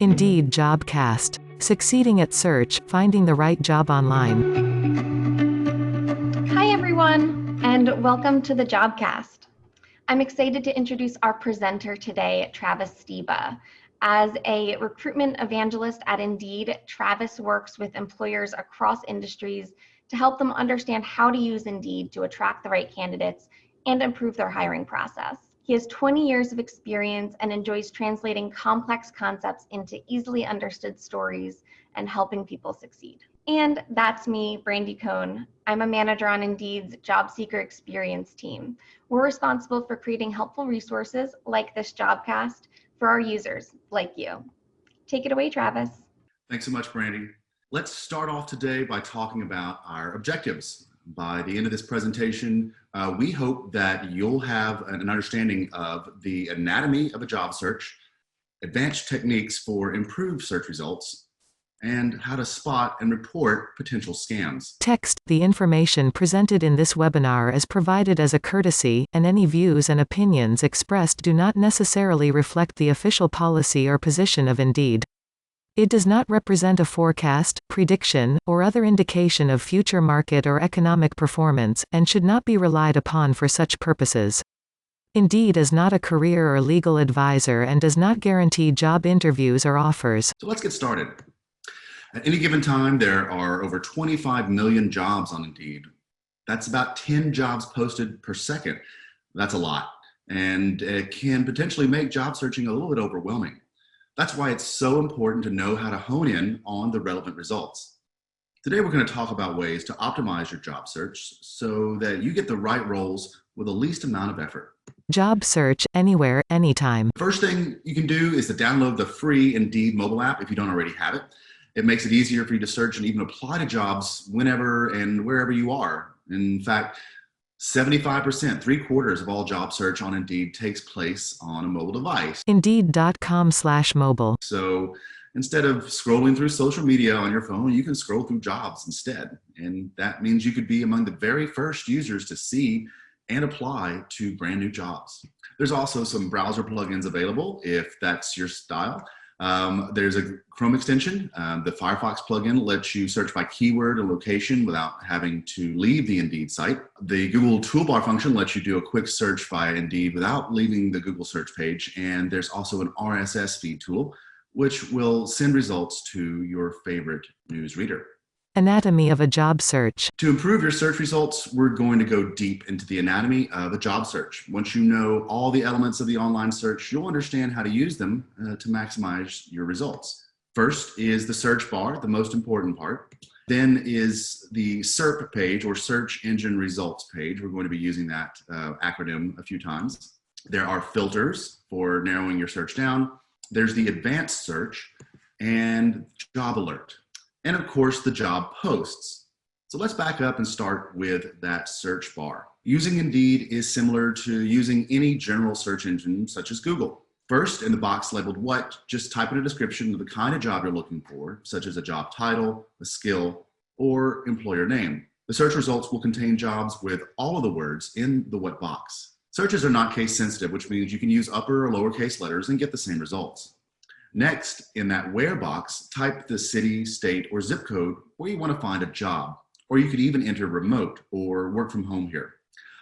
Indeed Jobcast. Succeeding at search, finding the right job online. Hi everyone, and welcome to the Jobcast. I'm excited to introduce our presenter today, Travis Steba. As a recruitment evangelist at Indeed, Travis works with employers across industries to help them understand how to use Indeed to attract the right candidates and improve their hiring process. He has 20 years of experience and enjoys translating complex concepts into easily understood stories and helping people succeed. And that's me, Brandy Cohn. I'm a manager on Indeed's Job Seeker Experience team. We're responsible for creating helpful resources like this Jobcast for our users like you. Take it away, Travis. Thanks so much, Brandy. Let's start off today by talking about our objectives. By the end of this presentation, we hope that you'll have an understanding of the anatomy of a job search, advanced techniques for improved search results, and how to spot and report potential scams. Text. The information presented in this webinar is provided as a courtesy, and any views and opinions expressed do not necessarily reflect the official policy or position of Indeed. It does not represent a forecast, prediction, or other indication of future market or economic performance, and should not be relied upon for such purposes. Indeed is not a career or legal advisor and does not guarantee job interviews or offers. So let's get started. At any given time, there are over 25 million jobs on Indeed. That's about 10 jobs posted per second. That's a lot, and it can potentially make job searching a little bit overwhelming. That's why it's so important to know how to hone in on the relevant results. Today, we're going to talk about ways to optimize your job search so that you get the right roles with the least amount of effort. Job search, anywhere, anytime. The first thing you can do is to download the free Indeed mobile app if you don't already have it. It makes it easier for you to search and even apply to jobs whenever and wherever you are. In fact, 75%, 3/4 of all job search on Indeed takes place on a mobile device. Indeed.com/mobile. So instead of scrolling through social media on your phone, you can scroll through jobs instead. And that means you could be among the very first users to see and apply to brand new jobs. There's also some browser plugins available if that's your style. There's a Chrome extension. The Firefox plugin lets you search by keyword or location without having to leave the Indeed site. The Google toolbar function lets you do a quick search via Indeed without leaving the Google search page. And there's also an RSS feed tool, which will send results to your favorite news reader. Anatomy of a job search. To improve your search results, we're going to go deep into the anatomy of a job search. Once you know all the elements of the online search, you'll understand how to use them to maximize your results. First is the search bar, the most important part. Then is the SERP page, or search engine results page. We're going to be using that acronym a few times. There are filters for narrowing your search down. There's the advanced search and job alert. And of course, the job posts. So let's back up and start with that search bar. Using Indeed is similar to using any general search engine such as Google. First, in the box labeled "What," just type in a description of the kind of job you're looking for, such as a job title, a skill, or employer name. The search results will contain jobs with all of the words in the "What" box. Searches are not case sensitive, which means you can use upper or lowercase letters and get the same results. Next, in that "Where" box, type the city, state, or zip code where you want to find a job, or you could even enter remote or work from home here.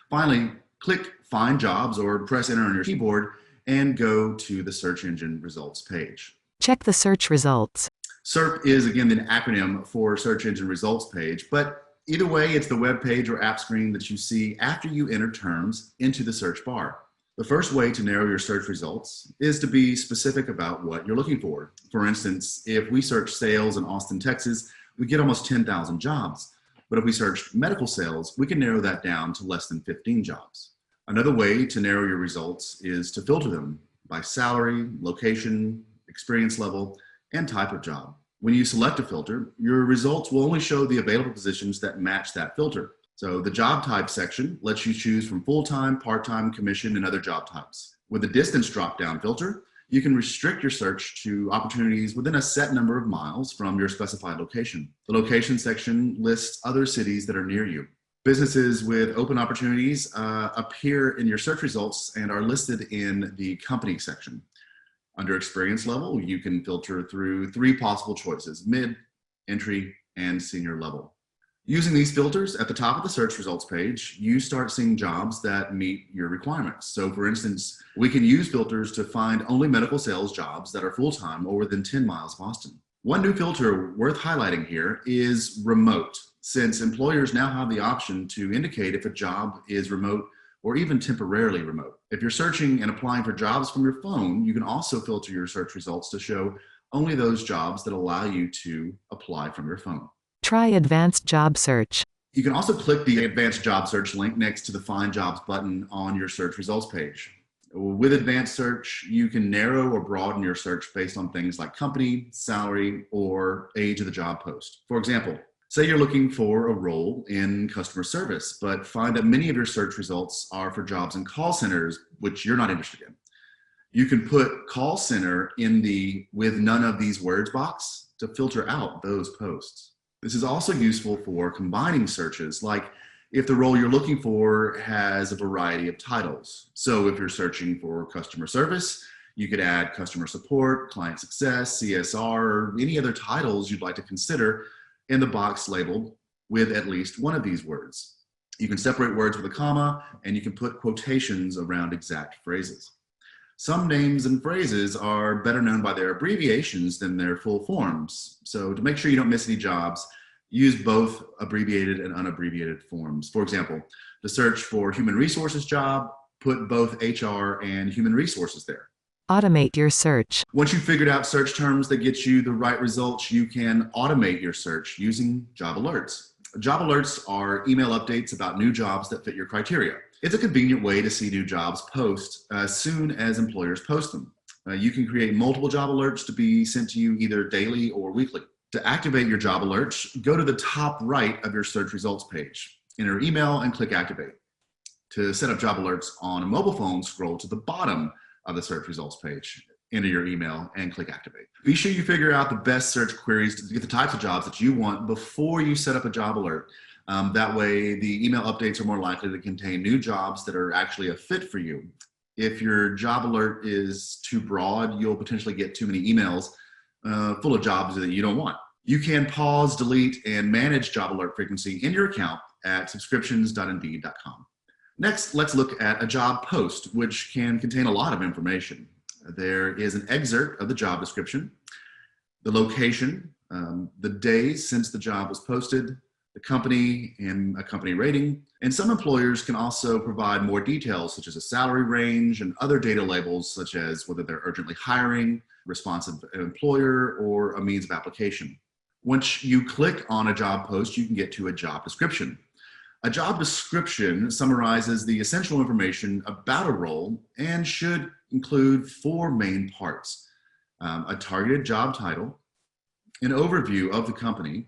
Finally, click Find Jobs or press enter on your keyboard and go to the search engine results page. Check the search results. SERP is, again, the acronym for search engine results page, but either way, it's the web page or app screen that you see after you enter terms into the search bar. The first way to narrow your search results is to be specific about what you're looking for. For instance, if we search sales in Austin, Texas, we get almost 10,000 jobs. But if we search medical sales, we can narrow that down to less than 15 jobs. Another way to narrow your results is to filter them by salary, location, experience level, and type of job. When you select a filter, your results will only show the available positions that match that filter. So the job type section lets you choose from full-time, part-time, commission, and other job types. With the distance drop-down filter, you can restrict your search to opportunities within a set number of miles from your specified location. The location section lists other cities that are near you. Businesses with open opportunities appear in your search results and are listed in the company section. Under experience level, you can filter through 3 possible choices: mid, entry, and senior level. Using these filters at the top of the search results page, you start seeing jobs that meet your requirements. So for instance, we can use filters to find only medical sales jobs that are full-time or within 10 miles of Boston. One new filter worth highlighting here is remote, since employers now have the option to indicate if a job is remote or even temporarily remote. If you're searching and applying for jobs from your phone, you can also filter your search results to show only those jobs that allow you to apply from your phone. Try Advanced Job Search. You can also click the Advanced Job Search link next to the Find Jobs button on your search results page. With Advanced Search, you can narrow or broaden your search based on things like company, salary, or age of the job post. For example, say you're looking for a role in customer service, but find that many of your search results are for jobs in call centers, which you're not interested in. You can put call center in the with none of these words box to filter out those posts. This is also useful for combining searches, like if the role you're looking for has a variety of titles. So if you're searching for customer service, you could add customer support, client success, CSR, or any other titles you'd like to consider in the box labeled with at least one of these words. You can separate words with a comma, and you can put quotations around exact phrases. Some names and phrases are better known by their abbreviations than their full forms. So to make sure you don't miss any jobs, use both abbreviated and unabbreviated forms. For example, to search for human resources job, put both HR and human resources there. Automate your search. Once you've figured out search terms that get you the right results, you can automate your search using job alerts. Job alerts are email updates about new jobs that fit your criteria. It's a convenient way to see new jobs post as soon as employers post them. You can create multiple job alerts to be sent to you either daily or weekly. To activate your job alerts, go to the top right of your search results page, enter email, and click activate. To set up job alerts on a mobile phone, scroll to the bottom of the search results page, enter your email, and click activate. Be sure you figure out the best search queries to get the types of jobs that you want before you set up a job alert. That way, the email updates are more likely to contain new jobs that are actually a fit for you. If your job alert is too broad, you'll potentially get too many emails full of jobs that you don't want. You can pause, delete, and manage job alert frequency in your account at subscriptions.indeed.com. Next, let's look at a job post, which can contain a lot of information. There is an excerpt of the job description, the location, the days since the job was posted, the company, and a company rating. And some employers can also provide more details, such as a salary range and other data labels, such as whether they're urgently hiring, responsive employer, or a means of application. Once you click on a job post, you can get to a job description. A job description summarizes the essential information about a role and should include 4 main parts: a targeted job title, an overview of the company,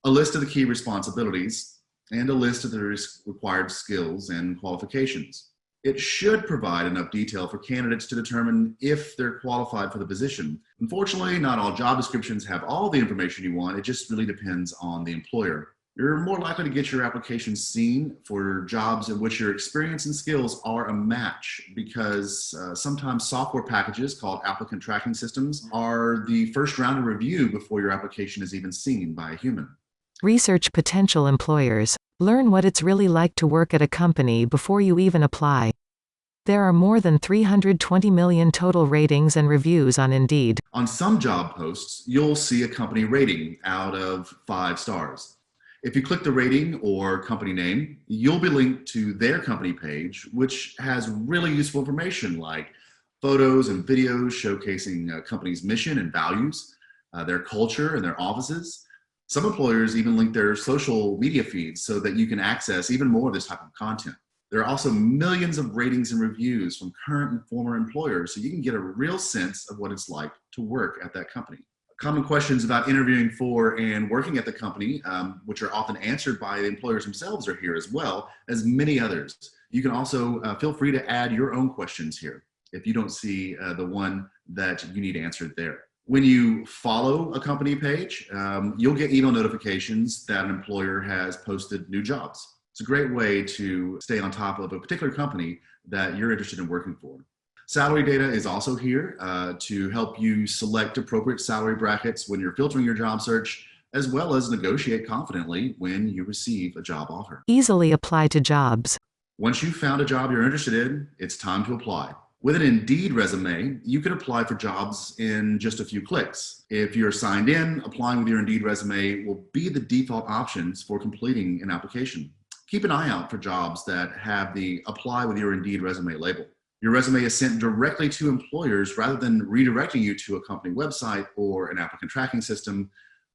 a list of the key responsibilities, and a list of the required skills and qualifications. It should provide enough detail for candidates to determine if they're qualified for the position. Unfortunately, not all job descriptions have all the information you want. It just really depends on the employer. You're more likely to get your application seen for jobs in which your experience and skills are a match, because sometimes software packages called applicant tracking systems are the first round of review before your application is even seen by a human. Research potential employers. Learn what it's really like to work at a company before you even apply. There are more than 320 million total ratings and reviews on Indeed. On some job posts, you'll see a company rating out of 5 stars. If you click the rating or company name, you'll be linked to their company page, which has really useful information like photos and videos showcasing a company's mission and values, their culture and their offices. Some employers even link their social media feeds so that you can access even more of this type of content. There are also millions of ratings and reviews from current and former employers, so you can get a real sense of what it's like to work at that company. Common questions about interviewing for and working at the company, which are often answered by the employers themselves, are here as well as many others. You can also feel free to add your own questions here if you don't see the one that you need answered there. When you follow a company page, you'll get email notifications that an employer has posted new jobs. It's a great way to stay on top of a particular company that you're interested in working for. Salary data is also here to help you select appropriate salary brackets when you're filtering your job search, as well as negotiate confidently when you receive a job offer. Easily apply to jobs. Once you've found a job you're interested in, it's time to apply. With an Indeed resume, you can apply for jobs in just a few clicks. If you're signed in, applying with your Indeed resume will be the default options for completing an application. Keep an eye out for jobs that have the Apply with your Indeed resume label. Your resume is sent directly to employers rather than redirecting you to a company website or an applicant tracking system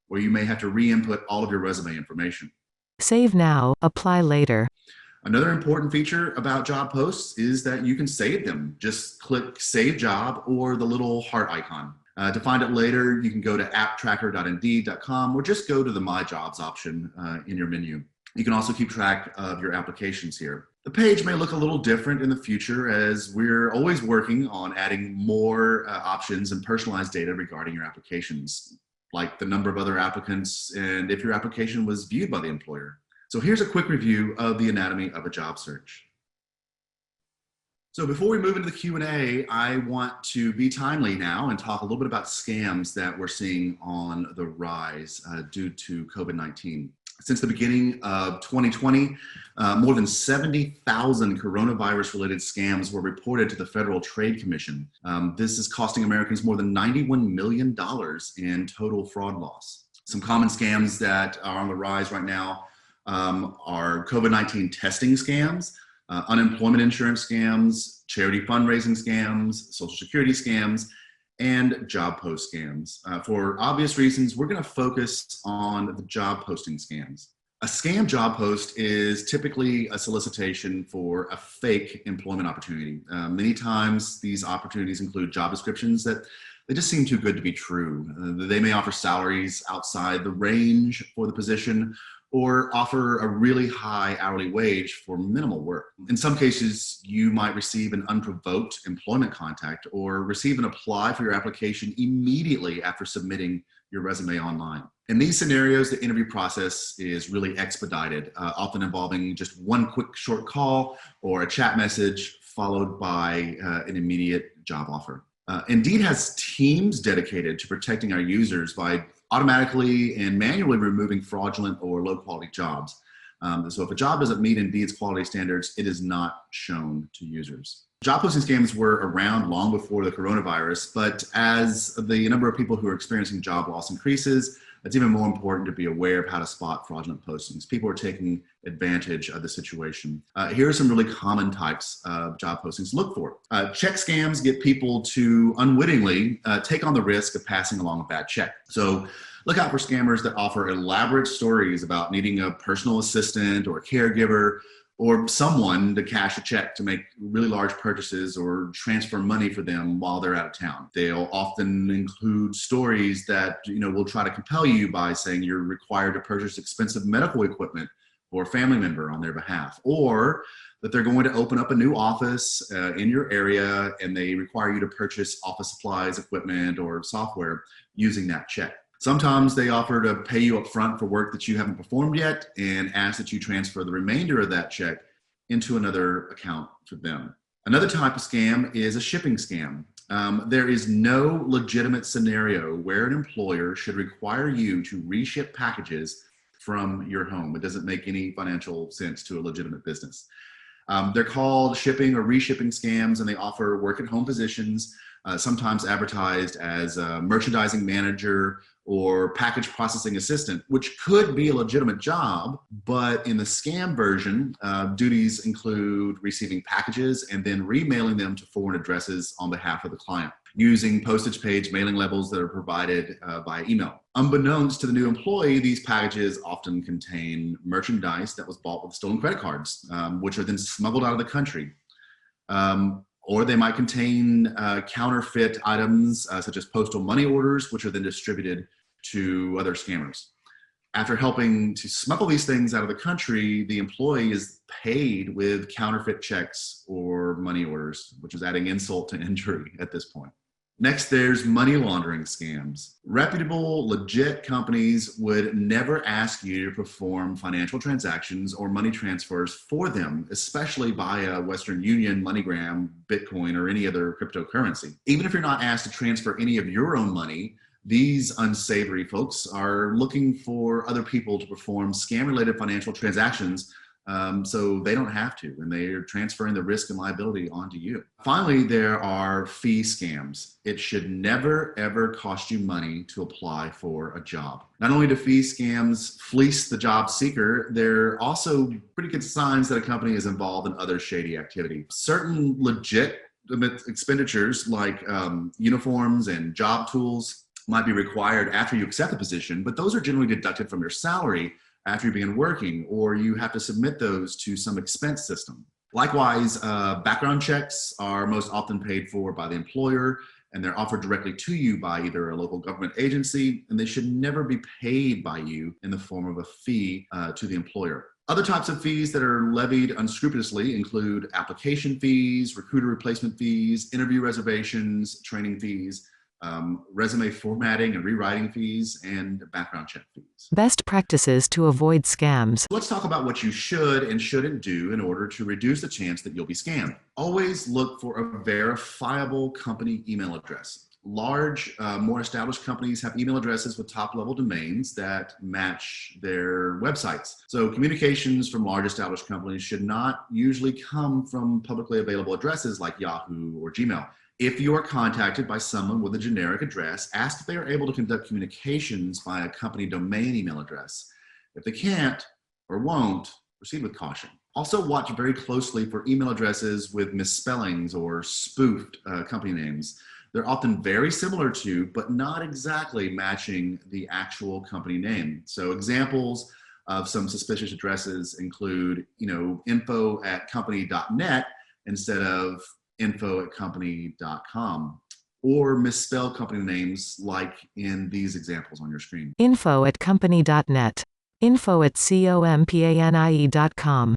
where you may have to re-input all of your resume information. Save now, apply later. Another important feature about job posts is that you can save them. Just click Save Job or the little heart icon. To find it later, you can go to apptracker.indeed.com or just go to the My Jobs option in your menu. You can also keep track of your applications here. The page may look a little different in the future as we're always working on adding more options and personalized data regarding your applications, like the number of other applicants and if your application was viewed by the employer. So here's a quick review of the anatomy of a job search. So before we move into the Q&A, I want to be timely now and talk a little bit about scams that we're seeing on the rise due to COVID-19. Since the beginning of 2020, more than 70,000 coronavirus-related scams were reported to the Federal Trade Commission. This is costing Americans more than $91 million in total fraud loss. Some common scams that are on the rise right now are COVID-19 testing scams, unemployment insurance scams, charity fundraising scams, Social Security scams, and job post scams. For obvious reasons, we're going to focus on the job posting scams. A scam job post is typically a solicitation for a fake employment opportunity. Many times these opportunities include job descriptions that they just seem too good to be true. They may offer salaries outside the range for the position or offer a really high hourly wage for minimal work. In some cases, you might receive an unprovoked employment contact or receive an apply for your application immediately after submitting your resume online. In these scenarios, the interview process is really expedited, often involving just one quick short call or a chat message followed by an immediate job offer. Indeed has teams dedicated to protecting our users by automatically and manually removing fraudulent or low quality jobs. So if a job doesn't meet Indeed's quality standards, it is not shown to users. Job posting scams were around long before the coronavirus, but as the number of people who are experiencing job loss increases, it's even more important to be aware of how to spot fraudulent postings. People are taking advantage of the situation. Here are some really common types of job postings to look for. Check scams get people to unwittingly take on the risk of passing along a bad check. So look out for scammers that offer elaborate stories about needing a personal assistant or a caregiver or someone to cash a check to make really large purchases or transfer money for them while they're out of town. They'll often include stories that will try to compel you by saying you're required to purchase expensive medical equipment for a family member on their behalf, or that they're going to open up a new office in your area and they require you to purchase office supplies, equipment, or software using that check. Sometimes they offer to pay you up front for work that you haven't performed yet and ask that you transfer the remainder of that check into another account for them. Another type of scam is a shipping scam. There is no legitimate scenario where an employer should require you to reship packages from your home. It doesn't make any financial sense to a legitimate business. They're called shipping or reshipping scams, and they offer work-at-home positions, sometimes advertised as a merchandising manager or package processing assistant, which could be a legitimate job, but in the scam version, duties include receiving packages and then remailing them to foreign addresses on behalf of the client, using postage page mailing labels that are provided by email. Unbeknownst to the new employee, these packages often contain merchandise that was bought with stolen credit cards, which are then smuggled out of the country. Or they might contain counterfeit items such as postal money orders, which are then distributed to other scammers. After helping to smuggle these things out of the country, the employee is paid with counterfeit checks or money orders, which is adding insult to injury at this point. Next, there's money laundering scams. Reputable, legit companies would never ask you to perform financial transactions or money transfers for them, especially via Western Union, MoneyGram, Bitcoin, or any other cryptocurrency. Even if you're not asked to transfer any of your own money, these unsavory folks are looking for other people to perform scam-related financial transactions, so they don't have to, and they're transferring the risk and liability onto you. Finally, there are fee scams. It should never, ever cost you money to apply for a job. Not only do fee scams fleece the job seeker, they're also pretty good signs that a company is involved in other shady activity. Certain legit expenditures like uniforms and job tools might be required after you accept the position, but those are generally deducted from your salary after you begin working, or you have to submit those to some expense system. Likewise, background checks are most often paid for by the employer, and they're offered directly to you by either a local government agency, and they should never be paid by you in the form of a fee to the employer. Other types of fees that are levied unscrupulously include application fees, recruiter replacement fees, interview reservations, training fees, resume formatting and rewriting fees, and background check fees. Best practices to avoid scams. Let's talk about what you should and shouldn't do in order to reduce the chance that you'll be scammed. Always look for a verifiable company email address. Large, more established companies have email addresses with top-level domains that match their websites. So communications from large established companies should not usually come from publicly available addresses like Yahoo or Gmail. If you are contacted by someone with a generic address, ask if they are able to conduct communications via a company domain email address. If they can't or won't, proceed with caution. Also watch very closely for email addresses with misspellings or spoofed company names. They're often very similar to, but not exactly matching the actual company name. So examples of some suspicious addresses include, info@company.net instead of info@company.com, or misspell company names like in these examples on your screen. Info@company.net. Info@companie.com.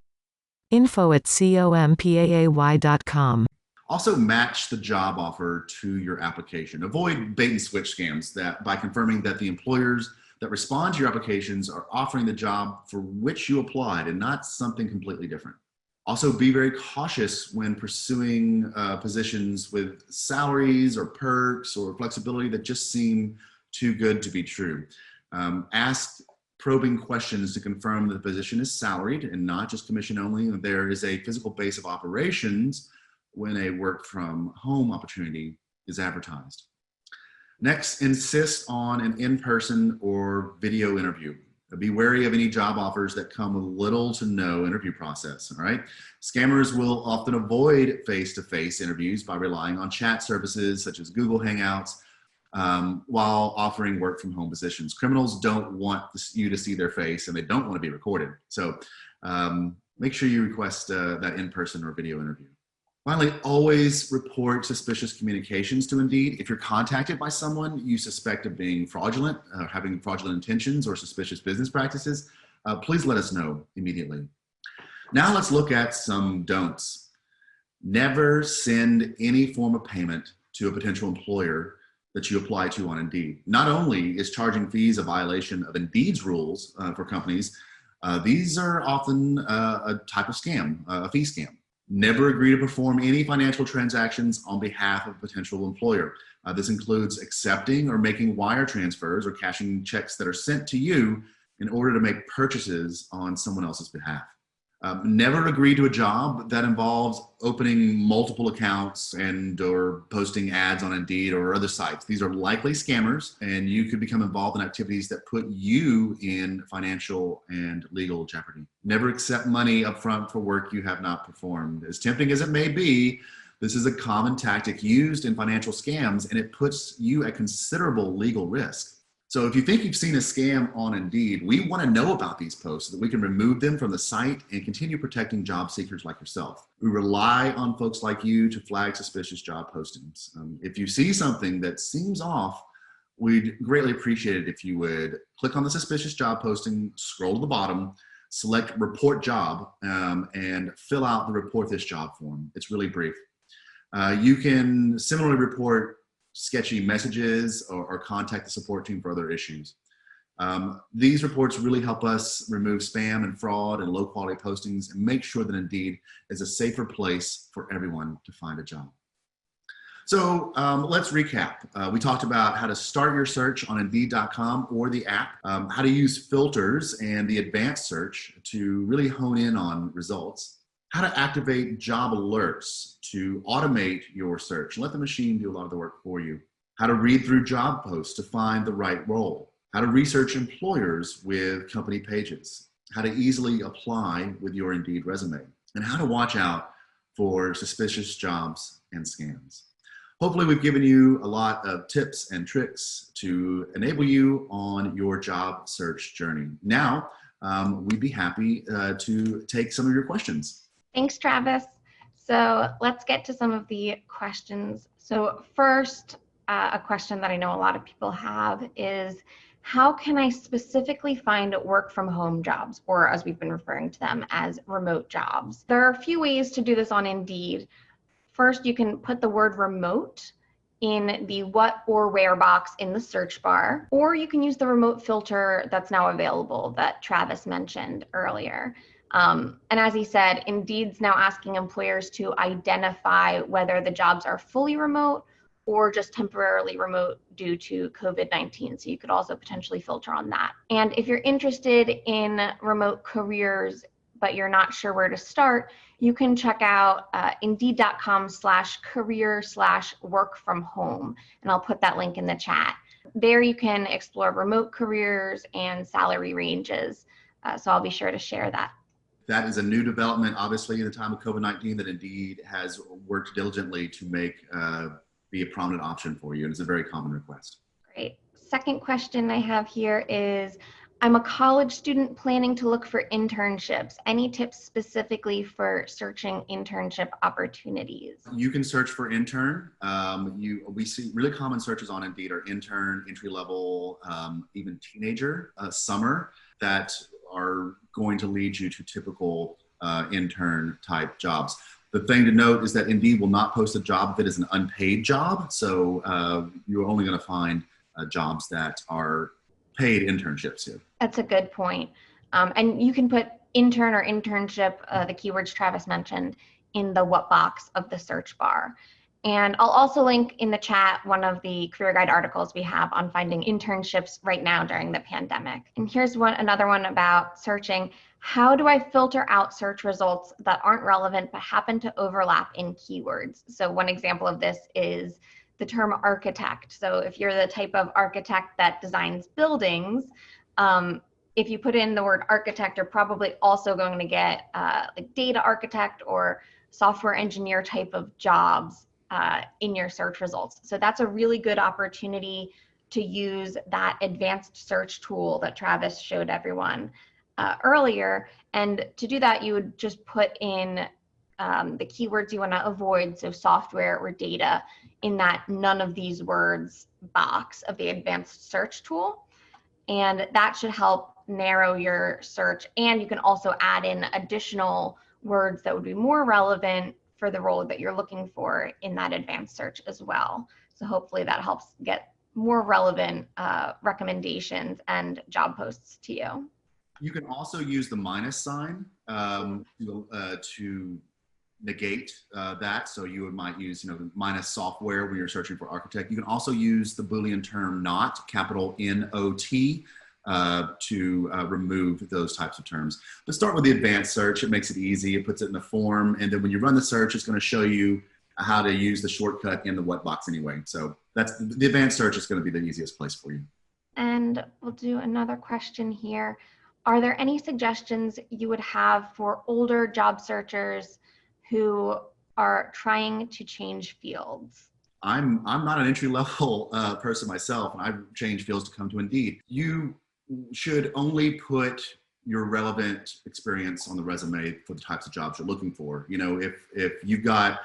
Info@company.com. Also match the job offer to your application. Avoid bait and switch scams that by confirming that the employers that respond to your applications are offering the job for which you applied and not something completely different. Also, be very cautious when pursuing positions with salaries or perks or flexibility that just seem too good to be true. Ask probing questions to confirm that the position is salaried and not just commission only. There is a physical base of operations when a work from home opportunity is advertised. Next, insist on an in-person or video interview. Be wary of any job offers that come with little to no interview process, all right? Scammers will often avoid face-to-face interviews by relying on chat services such as Google Hangouts while offering work from home positions. Criminals don't want you to see their face and they don't want to be recorded. So make sure you request that in-person or video interview. Finally, always report suspicious communications to Indeed. If you're contacted by someone you suspect of being fraudulent, having fraudulent intentions or suspicious business practices, please let us know immediately. Now let's look at some don'ts. Never send any form of payment to a potential employer that you apply to on Indeed. Not only is charging fees a violation of Indeed's rules for companies, these are often a type of scam, a fee scam. Never agree to perform any financial transactions on behalf of a potential employer. This includes accepting or making wire transfers or cashing checks that are sent to you in order to make purchases on someone else's behalf. Never agree to a job that involves opening multiple accounts and or posting ads on Indeed or other sites. These are likely scammers, and you could become involved in activities that put you in financial and legal jeopardy. Never accept money up front for work you have not performed. As tempting as it may be, this is a common tactic used in financial scams, and it puts you at considerable legal risk. So if you think you've seen a scam on Indeed, we want to know about these posts so that we can remove them from the site and continue protecting job seekers like yourself. We rely on folks like you to flag suspicious job postings. If you see something that seems off, we'd greatly appreciate it if you would click on the suspicious job posting, scroll to the bottom, select report job, and fill out the report this job form. It's really brief. You can similarly report sketchy messages or contact the support team for other issues. These reports really help us remove spam and fraud and low quality postings and make sure that Indeed is a safer place for everyone to find a job. So let's recap. We talked about how to start your search on Indeed.com or the app, how to use filters and the advanced search to really hone in on results, how to activate job alerts to automate your search, let the machine do a lot of the work for you, how to read through job posts to find the right role, how to research employers with company pages, how to easily apply with your Indeed resume, and how to watch out for suspicious jobs and scams. Hopefully we've given you a lot of tips and tricks to enable you on your job search journey. Now, we'd be happy to take some of your questions. Thanks, Travis. So let's get to some of the questions. So first, a question that I know a lot of people have is, how can I specifically find work from home jobs, or as we've been referring to them as remote jobs? There are a few ways to do this on Indeed. First, you can put the word remote in the what or where box in the search bar, or you can use the remote filter that's now available that Travis mentioned earlier. And as he said, Indeed's now asking employers to identify whether the jobs are fully remote or just temporarily remote due to COVID-19. So you could also potentially filter on that. And if you're interested in remote careers, but you're not sure where to start, you can check out Indeed.com/career/work from home. And I'll put that link in the chat. There you can explore remote careers and salary ranges. So I'll be sure to share that. That is a new development, obviously, in the time of COVID-19 that Indeed has worked diligently to make be a prominent option for you. And it's a very common request. Great. Second question I have here is, I'm a college student planning to look for internships. Any tips specifically for searching internship opportunities? You can search for intern. We see really common searches on Indeed are intern, entry level, even teenager, summer, that are going to lead you to typical intern type jobs. The thing to note is that Indeed will not post a job that is an unpaid job. So you're only going to find jobs that are paid internships here. That's a good point. And you can put intern or internship, the keywords Travis mentioned, in the what box of the search bar. And I'll also link in the chat one of the career guide articles we have on finding internships right now during the pandemic. And here's another one about searching. How do I filter out search results that aren't relevant but happen to overlap in keywords? So one example of this is the term architect. So if you're the type of architect that designs buildings, if you put in the word architect, you're probably also going to get like data architect or software engineer type of jobs in your search results. So that's a really good opportunity to use that advanced search tool that Travis showed everyone earlier. And to do that, you would just put in the keywords you want to avoid, so software or data, in that none of these words box of the advanced search tool. And that should help narrow your search. And you can also add in additional words that would be more relevant for the role that you're looking for in that advanced search as well. So hopefully that helps get more relevant recommendations and job posts to you. You can also use the minus sign to negate that. So you might use, minus software when you're searching for architect. You can also use the Boolean term not, capital N-O-T, to remove those types of terms. But start with the advanced search. It makes it easy. It puts it in a form. And then when you run the search, it's going to show you how to use the shortcut in the what box anyway. So that's the advanced search is going to be the easiest place for you. And we'll do another question here. Are there any suggestions you would have for older job searchers who are trying to change fields? I'm not an entry-level person myself, and I've changed fields to come to Indeed. You should only put your relevant experience on the resume for the types of jobs you're looking for. If you've got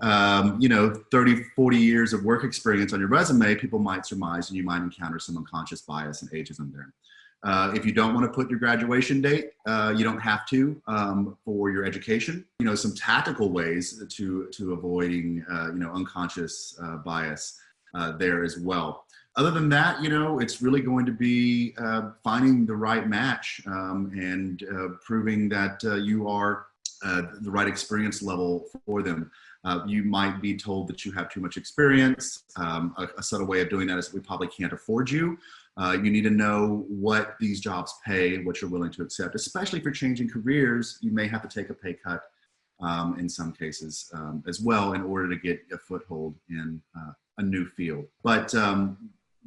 30, 40 years of work experience on your resume, people might surmise and you might encounter some unconscious bias and ageism there. If you don't want to put your graduation date, you don't have to for your education. Some tactical ways to avoiding unconscious bias. there as well. Other than that, it's really going to be finding the right match and proving that you are the right experience level for them. You might be told that you have too much experience. A subtle way of doing that is that we probably can't afford you. You need to know what these jobs pay, what you're willing to accept, especially if you're changing careers. You may have to take a pay cut in some cases as well in order to get a foothold in a new field. But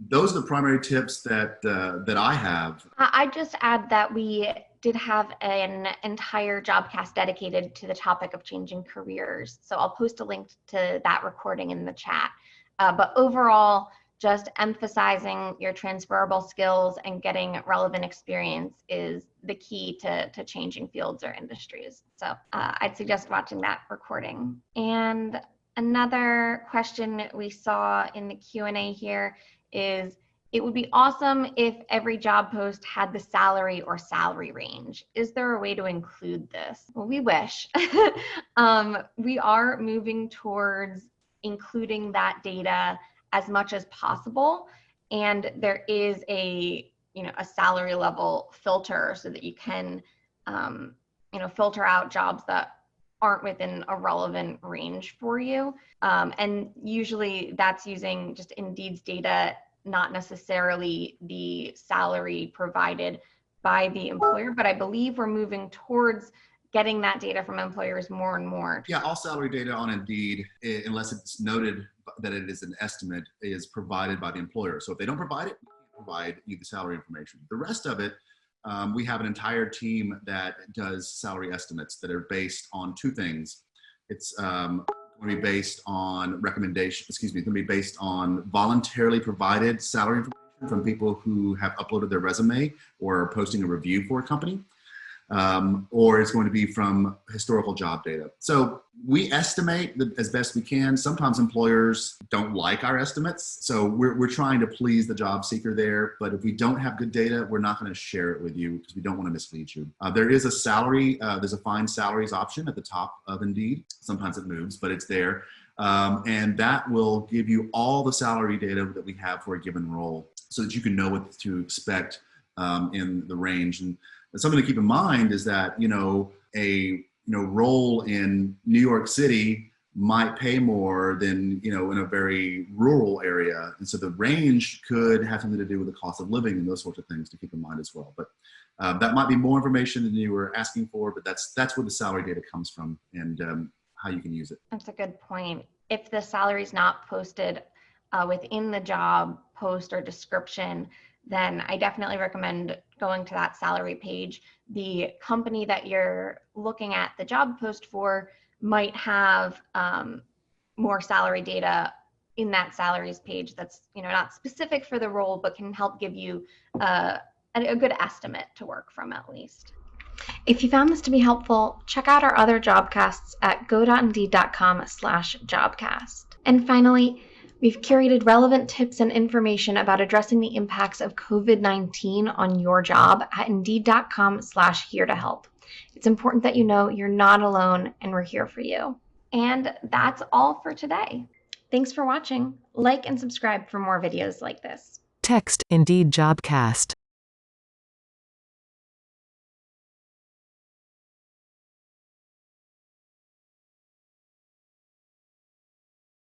those are the primary tips that I have. I just add that we did have an entire Jobcast dedicated to the topic of changing careers. So I'll post a link to that recording in the chat. But overall, just emphasizing your transferable skills and getting relevant experience is the key to changing fields or industries. So I'd suggest watching that recording. And another question we saw in the Q&A here is, it would be awesome if every job post had the salary or salary range. Is there a way to include this? Well, we wish. We are moving towards including that data as much as possible. And there is a salary level filter so that you can, filter out jobs that aren't within a relevant range for you. And usually that's using just Indeed's data, not necessarily the salary provided by the employer, but I believe we're moving towards getting that data from employers more and more. Yeah, all salary data on Indeed, unless it's noted that it is an estimate, is provided by the employer. So if they don't provide it, we can't provide you the salary information. The rest of it, we have an entire team that does salary estimates that are based on two things. It's going to be based on it's going to be based on voluntarily provided salary information from people who have uploaded their resume or are posting a review for a company. Or it's going to be from historical job data. So we estimate as best we can. Sometimes employers don't like our estimates. So we're trying to please the job seeker there. But if we don't have good data, we're not going to share it with you because we don't want to mislead you. There is a salary, there's a find salaries option at the top of Indeed. Sometimes it moves, but it's there. And that will give you all the salary data that we have for a given role so that you can know what to expect in the range. And something to keep in mind is that, a role in New York City might pay more than, in a very rural area. And so the range could have something to do with the cost of living and those sorts of things to keep in mind as well. But that might be more information than you were asking for, but that's where the salary data comes from and how you can use it. That's a good point. If the salary is not posted within the job post or description, then I definitely recommend going to that salary page. The company that you're looking at the job post for might have more salary data in that salaries page that's not specific for the role, but can help give you a good estimate to work from at least. If you found this to be helpful, check out our other Jobcasts at go.indeed.com/jobcast. And finally, we've curated relevant tips and information about addressing the impacts of COVID-19 on your job at indeed.com/here-to-help. It's important that you know you're not alone and we're here for you. And that's all for today. Thanks for watching. Like and subscribe for more videos like this. Text Indeed Jobcast